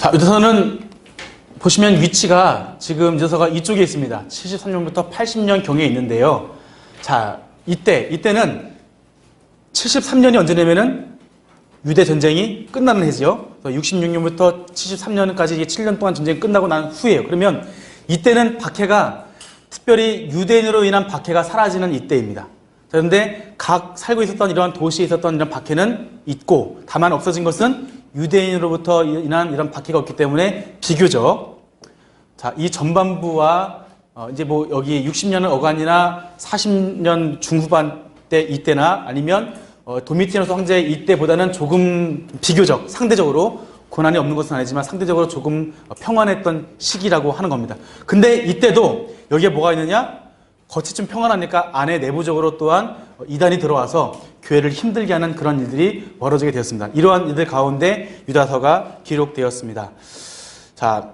자, 유다서는 보시면 위치가 지금 유다서가 이쪽에 있습니다. 73년부터 80년경에 있는데요. 자, 이때는 73년이 언제냐면은 유대 전쟁이 끝나는 해죠. 66년부터 73년까지 7년 동안 전쟁이 끝나고 난 후예요. 그러면 이때는 박해가 특별히 유대인으로 인한 박해가 사라지는 이때입니다. 그런데 각 살고 있었던 이러한 도시에 있었던 이런 박해는 있고, 다만 없어진 것은 유대인으로부터 인한 이런 박해가 없기 때문에 비교적 자, 이 전반부와 이제 뭐 여기 60년은 어간이나 40년 중후반 때 이때나 아니면 도미티아누스 황제 이때보다는 조금 비교적 상대적으로 고난이 없는 것은 아니지만 상대적으로 조금 평안했던 시기라고 하는 겁니다. 근데 이때도 여기에 뭐가 있느냐? 겉이 좀 평안하니까 안에 내부적으로 또한 이단이 들어와서 교회를 힘들게 하는 그런 일들이 벌어지게 되었습니다. 이러한 일들 가운데 유다서가 기록되었습니다. 자,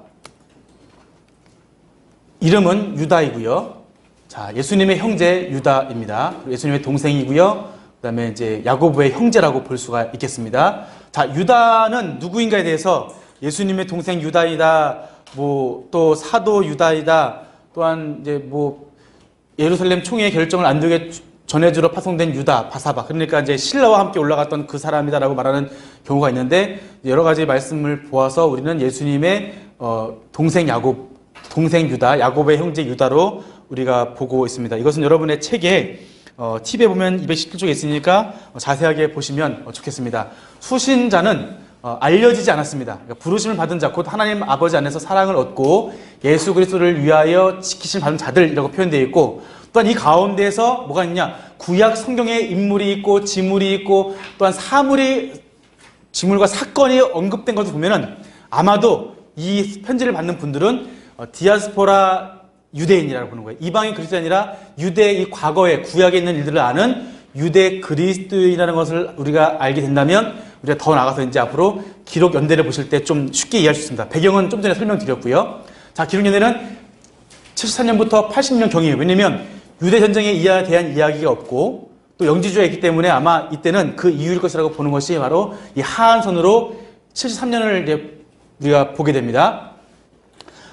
이름은 유다이고요. 자, 예수님의 형제 유다입니다. 예수님의 동생이고요. 그다음에 이제 야고보의 형제라고 볼 수가 있겠습니다. 자, 유다는 누구인가에 대해서 예수님의 동생 유다이다, 뭐 또 사도 유다이다, 또한 이제 뭐 예루살렘 총회의 결정을 안디옥에 전해주러 파송된 유다, 바사바, 그러니까 이제 신라와 함께 올라갔던 그 사람이다라고 말하는 경우가 있는데, 여러 가지 말씀을 보아서 우리는 예수님의 동생 야곱, 동생 유다, 야곱의 형제 유다로 우리가 보고 있습니다. 이것은 여러분의 책에 팁에 보면 217쪽에 있으니까 자세하게 보시면 좋겠습니다. 수신자는 알려지지 않았습니다. 그러니까 부르심을 받은 자, 곧 하나님 아버지 안에서 사랑을 얻고 예수 그리스도를 위하여 지키심을 받은 자들이라고 표현되어 있고, 또한 이 가운데에서 뭐가 있냐, 구약 성경에 인물이 있고 지물이 있고 또한 지물과 사건이 언급된 것을 보면은 아마도 이 편지를 받는 분들은 디아스포라 유대인이라고 보는 거예요. 이방인 그리스도인이 아니라 유대 이 과거에 구약에 있는 일들을 아는 유대 그리스도인이라는 것을 우리가 알게 된다면 우리가 더 나아가서 이제 앞으로 기록 연대를 보실 때 좀 쉽게 이해할 수 있습니다. 배경은 좀 전에 설명드렸고요. 자, 기록 연대는 74년부터 80년경이에요. 왜냐면 유대 전쟁에 대한 이야기가 없고 또 영지주의가 있기 때문에 아마 이때는 그 이유일 것이라고 보는 것이 바로 이 하한선으로 73년을 이제 우리가 보게 됩니다.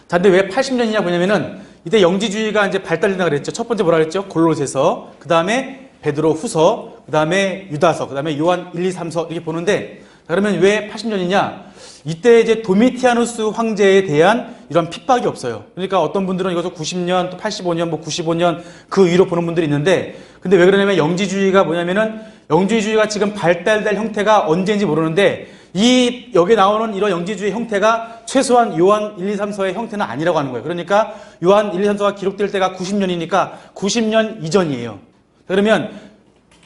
자, 근데 왜 80년이냐 보냐면은 이때 영지주의가 이제 발달된다 그랬죠. 첫 번째 뭐라 그랬죠? 골로새서, 그 다음에 베드로 후서, 그 다음에 유다서, 그 다음에 요한 1, 2, 3서 이렇게 보는데, 자, 그러면 왜 80년이냐? 이때 이제 도미티아누스 황제에 대한 이런 핍박이 없어요. 그러니까 어떤 분들은 이것을 90년, 또 85년, 뭐 95년 그 위로 보는 분들이 있는데, 근데 왜 그러냐면 영지주의가 뭐냐면은 영지주의가 지금 발달될 형태가 언제인지 모르는데, 여기 나오는 이런 영지주의 형태가 최소한 요한 1, 2, 3서의 형태는 아니라고 하는 거예요. 그러니까 요한 1, 2, 3서가 기록될 때가 90년이니까 90년 이전이에요. 그러면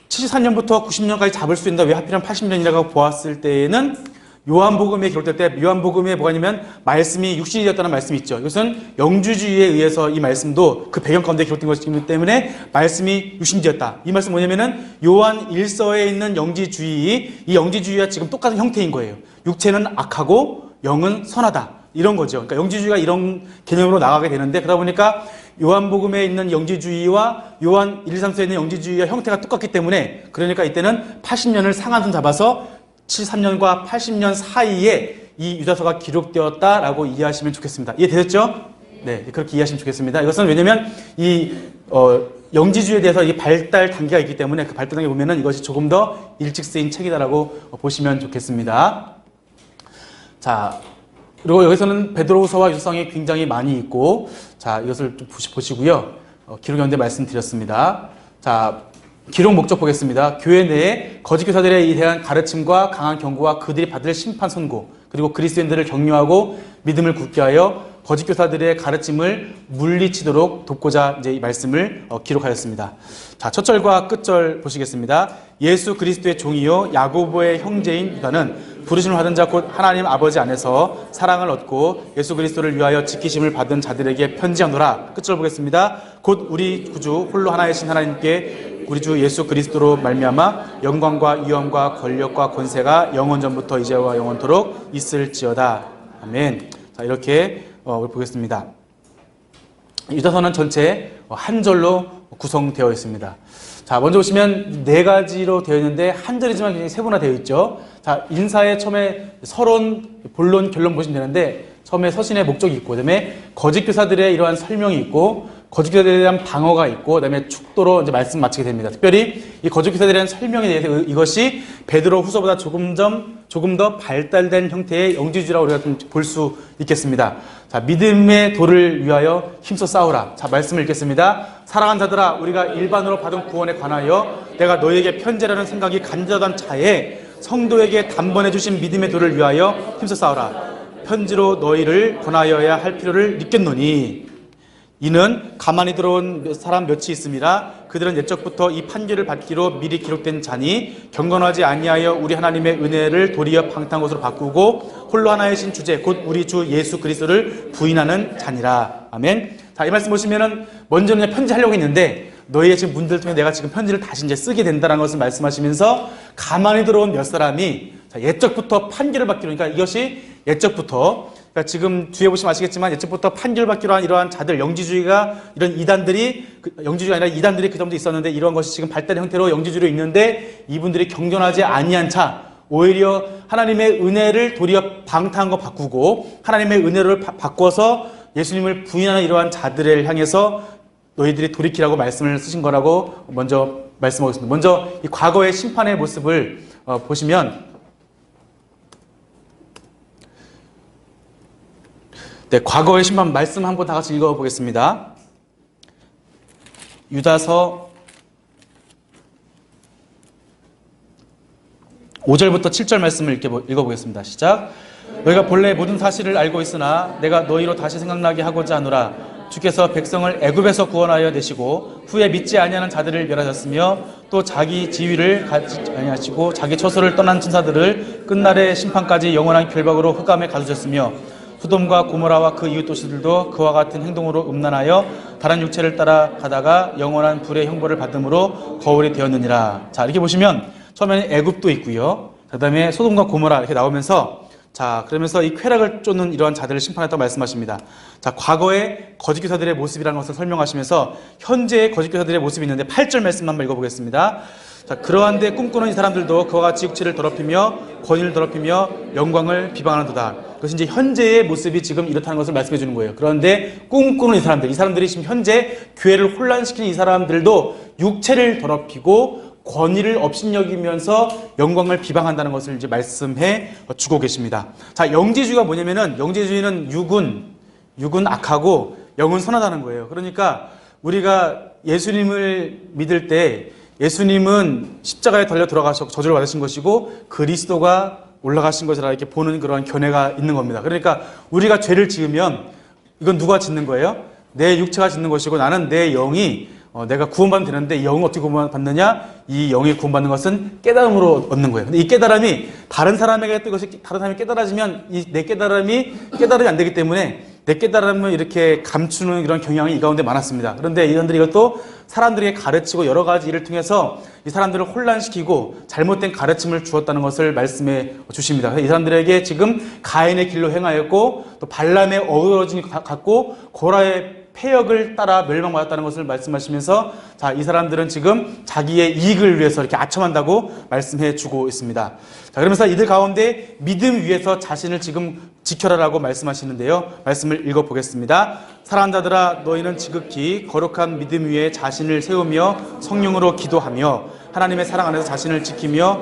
74년부터 90년까지 잡을 수 있는데 왜 하필이면 80년이라고 보았을 때에는 요한복음에 기록될 때, 요한복음에 뭐가 있냐면 말씀이 육신이 되었다는 말씀이 있죠. 이것은 영주주의에 의해서 이 말씀도 그 배경 가운데 기록된 것이기 때문에 말씀이 육신이 되었다. 이 말씀 뭐냐면은 요한 1서에 있는 영지주의, 이 영지주의와 지금 똑같은 형태인 거예요. 육체는 악하고 영은 선하다. 이런 거죠. 그러니까 영지주의가 이런 개념으로 나가게 되는데, 그러다 보니까 요한복음에 있는 영지주의와 요한 1, 2, 3서에 있는 영지주의와 형태가 똑같기 때문에, 그러니까 이때는 80년을 상한선 잡아서 73년과 80년 사이에 이 유다서가 기록되었다라고 이해하시면 좋겠습니다. 이해되셨죠? 네, 그렇게 이해하시면 좋겠습니다. 이것은 왜냐면 이 영지주의에 대해서 이 발달 단계가 있기 때문에 그 발달 단계 보면은 이것이 조금 더 일찍 쓰인 책이다라고 보시면 좋겠습니다. 자, 그리고 여기서는 베드로후서와 유서상이 굉장히 많이 있고, 자, 이것을 좀 보시고요. 기록 연대 말씀드렸습니다. 자, 기록 목적 보겠습니다. 교회 내에 거짓 교사들에 대한 가르침과 강한 경고와 그들이 받을 심판 선고, 그리고 그리스도인들을 격려하고 믿음을 굳게 하여 거짓 교사들의 가르침을 물리치도록 돕고자 이제 이 말씀을 기록하였습니다. 자, 첫 절과 끝 절 보시겠습니다. 예수 그리스도의 종이요 야고보의 형제인 유다는 부르심을 받은 자 곧 하나님 아버지 안에서 사랑을 얻고 예수 그리스도를 위하여 지키심을 받은 자들에게 편지하노라. 끝 절 보겠습니다. 곧 우리 구주 홀로 하나이신 하나님께 우리 주 예수 그리스도로 말미암아 영광과 위엄과 권력과 권세가 영원 전부터 이제와 영원토록 있을지어다. 아멘. 자, 이렇게 보겠습니다. 유다서는 전체 한 절로 구성되어 있습니다. 자, 먼저 보시면 네 가지로 되어 있는데 한 절이지만 굉장히 세분화되어 있죠. 자, 인사의 처음에 서론, 본론, 결론 보시면 되는데 처음에 서신의 목적이 있고 그다음에 거짓 교사들의 이러한 설명이 있고 거짓 교사들에 대한 방어가 있고 그다음에 축도로 이제 말씀 마치게 됩니다. 특별히 이 거짓 교사들에 대한 설명에 대해서 이것이 베드로 후서보다 조금 더 발달된 형태의 영지주의라고 우리가 좀 볼 수 있겠습니다. 자, 믿음의 도를 위하여 힘써 싸우라. 자, 말씀을 읽겠습니다. 사랑하는 자들아, 우리가 일반으로 받은 구원에 관하여 내가 너희에게 편지라는 생각이 간절하던 차에 성도에게 단번에 주신 믿음의 도를 위하여 힘써 싸우라. 편지로 너희를 권하여야 할 필요를 느꼈노니 이는 가만히 들어온 사람 몇이 있습니다. 그들은 옛적부터 이 판결을 받기로 미리 기록된 자니 경건하지 아니하여 우리 하나님의 은혜를 도리어 방탕한 것으로 바꾸고 홀로 하나의 신 주제 곧 우리 주 예수 그리스도를 부인하는 자니라. 아멘. 자, 이 말씀 보시면은 먼저는 편지하려고 했는데 너희의 지금 문제를 통해 내가 지금 편지를 다시 이제 쓰게 된다는 것을 말씀하시면서 가만히 들어온 몇 사람이 옛적부터 판결을 받기로, 그러니까 이것이 옛적부터, 그러니까 지금 뒤에 보시면 아시겠지만 옛적부터 판결받기로 한 이러한 자들, 영지주의가 이런 이단들이, 영지주의가 아니라 이단들이 그 전도 있었는데 이러한 것이 지금 발달의 형태로 영지주의로 있는데 이분들이 경건하지 아니한 차, 오히려 하나님의 은혜를 도리어 방탕한 거 바꾸고 하나님의 은혜를 바꿔서 예수님을 부인하는 이러한 자들을 향해서 너희들이 돌이키라고 말씀을 쓰신 거라고 먼저 말씀하겠습니다. 먼저 이 과거의 심판의 모습을 보시면, 네, 과거의 심판 말씀 한번 다 같이 읽어보겠습니다. 유다서 5절부터 7절 말씀을 읽어보겠습니다. 시작. 너희가 본래 모든 사실을 알고 있으나 내가 너희로 다시 생각나게 하고자 하노라. 주께서 백성을 애굽에서 구원하여 내시고 후에 믿지 아니하는 자들을 멸하셨으며 또 자기 지위를 갖지 아니하시고 자기 처소를 떠난 천사들을 끝날의 심판까지 영원한 결박으로 흑암에 가두셨으며 소돔과 고모라와 그 이웃 도시들도 그와 같은 행동으로 음란하여 다른 육체를 따라가다가 영원한 불의 형벌을 받음으로 거울이 되었느니라. 자, 이렇게 보시면 처음에는 애굽도 있고요. 그 다음에 소돔과 고모라 이렇게 나오면서, 자, 그러면서 이 쾌락을 쫓는 이러한 자들을 심판했다고 말씀하십니다. 자, 과거의 거짓 교사들의 모습이라는 것을 설명하시면서 현재의 거짓 교사들의 모습이 있는데 8절 말씀 한번 읽어보겠습니다. 자, 그러한데 꿈꾸는 이 사람들도 그와 같이 육체를 더럽히며 권위를 더럽히며 영광을 비방하는도다. 그것이 이제 현재의 모습이 지금 이렇다는 것을 말씀해 주는 거예요. 그런데 꿈꾸는 이 사람들이 지금 현재 교회를 혼란시키는 이 사람들도 육체를 더럽히고 권위를 업신여기면서 영광을 비방한다는 것을 이제 말씀해 주고 계십니다. 자, 영지주의가 뭐냐면은, 영지주의는 육은 악하고 영은 선하다는 거예요. 그러니까 우리가 예수님을 믿을 때 예수님은 십자가에 달려 들어가셔서 저주를 받으신 것이고 그리스도가 올라가신 것이라 이렇게 보는 그런 견해가 있는 겁니다. 그러니까 우리가 죄를 지으면 이건 누가 짓는 거예요? 내 육체가 짓는 것이고 나는 내 영이 내가 구원받으면 되는데 이 영은 어떻게 구원받느냐? 이 영이 구원받는 것은 깨달음으로 얻는 거예요. 근데 이 깨달음이 다른 사람에게 다른 사람이 깨달아지면 내 깨달음이 안 되기 때문에 내 깨달음을 이렇게 감추는 이런 경향이 이 가운데 많았습니다. 그런데 이분들이 이것도 사람들에게 가르치고 여러 가지 일을 통해서 이 사람들을 혼란시키고 잘못된 가르침을 주었다는 것을 말씀해 주십니다. 이 사람들에게 지금 가인의 길로 행하였고 또 발람의 어우러짐이 갖고 고라의 폐역을 따라 멸망받았다는 것을 말씀하시면서, 자, 이 사람들은 지금 자기의 이익을 위해서 이렇게 아첨한다고 말씀해 주고 있습니다. 자, 그러면서 이들 가운데 믿음 위에서 자신을 지금 지켜라라고 말씀하시는데요. 말씀을 읽어보겠습니다. 사랑하는 자들아, 너희는 지극히 거룩한 믿음 위에 자신을 세우며 성령으로 기도하며 하나님의 사랑 안에서 자신을 지키며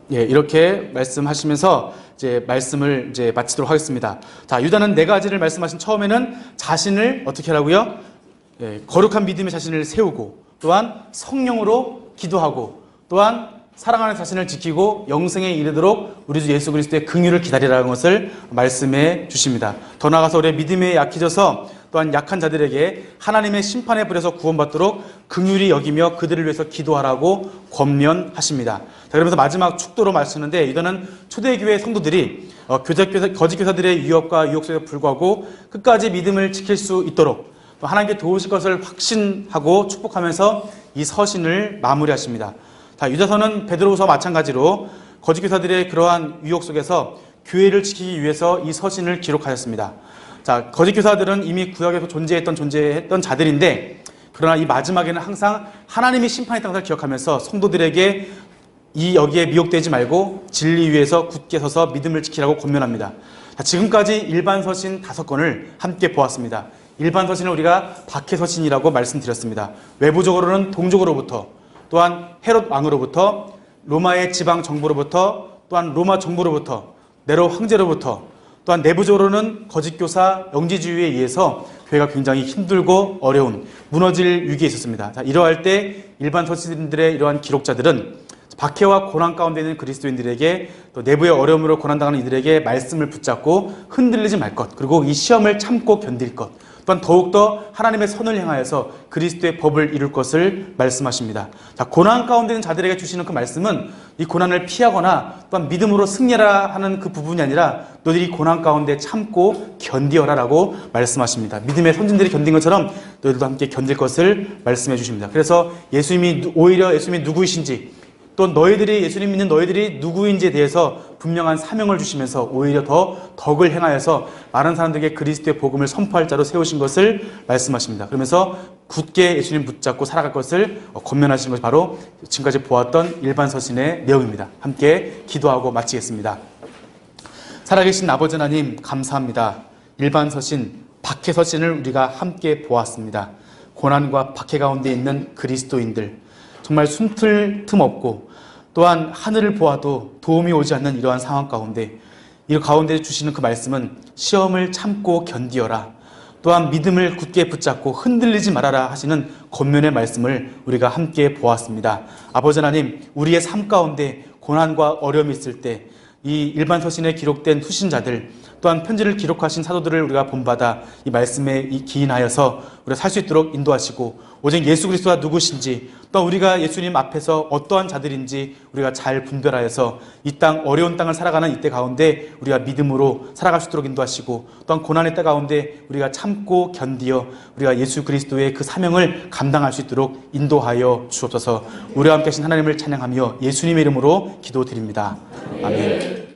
이렇게 말씀하시면서 이제 말씀을 이제 마치도록 하겠습니다. 자, 유다는 네 가지를 말씀하신 처음에는 자신을 어떻게 하라고요? 거룩한 믿음에 자신을 세우고 또한 성령으로 기도하고 또한 사랑하는 자신을 지키고 영생에 이르도록 우리 주 예수 그리스도의 긍휼을 기다리라는 것을 말씀해 주십니다. 더 나아가서 우리의 믿음에 약해져서 또한 약한 자들에게 하나님의 심판에 불에서 구원받도록 긍휼히 여기며 그들을 위해서 기도하라고 권면하십니다. 자, 그러면서 마지막 축도로 말씀하는데 이거는 초대교회 성도들이 거짓 교사들의 유혹과 유혹 속에 불구하고 끝까지 믿음을 지킬 수 있도록 또 하나님께 도우실 것을 확신하고 축복하면서 이 서신을 마무리하십니다. 자, 유다서는 베드로후서와 마찬가지로 거짓 교사들의 그러한 유혹 속에서 교회를 지키기 위해서 이 서신을 기록하였습니다. 자, 거짓 교사들은 이미 구약에서 존재했던 자들인데, 그러나 이 마지막에는 항상 하나님이 심판했다는 것을 기억하면서 성도들에게 여기에 미혹되지 말고 진리 위에서 굳게 서서 믿음을 지키라고 권면합니다. 자, 지금까지 일반 서신 5권을 함께 보았습니다. 일반 서신을 우리가 박해 서신이라고 말씀드렸습니다. 외부적으로는 동족으로부터, 또한 헤롯 왕으로부터, 로마의 지방 정부로부터, 또한 로마 정부로부터, 네로 황제로부터, 또한 내부적으로는 거짓 교사, 영지주의에 의해서 교회가 굉장히 힘들고 어려운, 무너질 위기에 있었습니다. 자, 이러할 때 일반 서신들의 이러한 기록자들은 박해와 고난 가운데 있는 그리스도인들에게, 또 내부의 어려움으로 고난당하는 이들에게 말씀을 붙잡고 흔들리지 말 것, 그리고 이 시험을 참고 견딜 것, 또한 더욱더 하나님의 선을 향하여서 그리스도의 법을 이룰 것을 말씀하십니다. 자, 고난 가운데 있는 자들에게 주시는 그 말씀은 이 고난을 피하거나 또한 믿음으로 승리하라 하는 그 부분이 아니라 너희들이 고난 가운데 참고 견디어라 라고 말씀하십니다. 믿음의 선진들이 견딘 것처럼 너희들도 함께 견딜 것을 말씀해 주십니다. 그래서 오히려 예수님이 누구이신지, 또 예수님 믿는 너희들이 누구인지에 대해서 분명한 사명을 주시면서 오히려 더 덕을 행하여서 많은 사람들에게 그리스도의 복음을 선포할 자로 세우신 것을 말씀하십니다. 그러면서 굳게 예수님 붙잡고 살아갈 것을 권면하시는 것이 바로 지금까지 보았던 일반 서신의 내용입니다. 함께 기도하고 마치겠습니다. 살아계신 아버지 하나님, 감사합니다. 일반 서신, 박해 서신을 우리가 함께 보았습니다. 고난과 박해 가운데 있는 그리스도인들, 정말 숨틀 틈 없고 또한 하늘을 보아도 도움이 오지 않는 이러한 상황 가운데, 이 가운데 주시는 그 말씀은 시험을 참고 견디어라, 또한 믿음을 굳게 붙잡고 흔들리지 말아라 하시는 권면의 말씀을 우리가 함께 보았습니다. 아버지 하나님, 우리의 삶 가운데 고난과 어려움이 있을 때 이 일반 서신에 기록된 수신자들, 또한 편지를 기록하신 사도들을 우리가 본받아 이 말씀에 기인하여서 우리가 살 수 있도록 인도하시고, 오직 예수 그리스도가 누구신지, 또 우리가 예수님 앞에서 어떠한 자들인지 우리가 잘 분별하여서 이 땅, 어려운 땅을 살아가는 이때 가운데 우리가 믿음으로 살아갈 수 있도록 인도하시고, 또한 고난의 때 가운데 우리가 참고 견디어 우리가 예수 그리스도의 그 사명을 감당할 수 있도록 인도하여 주옵소서. 우리와 함께 하신 하나님을 찬양하며 예수님의 이름으로 기도드립니다. 아멘.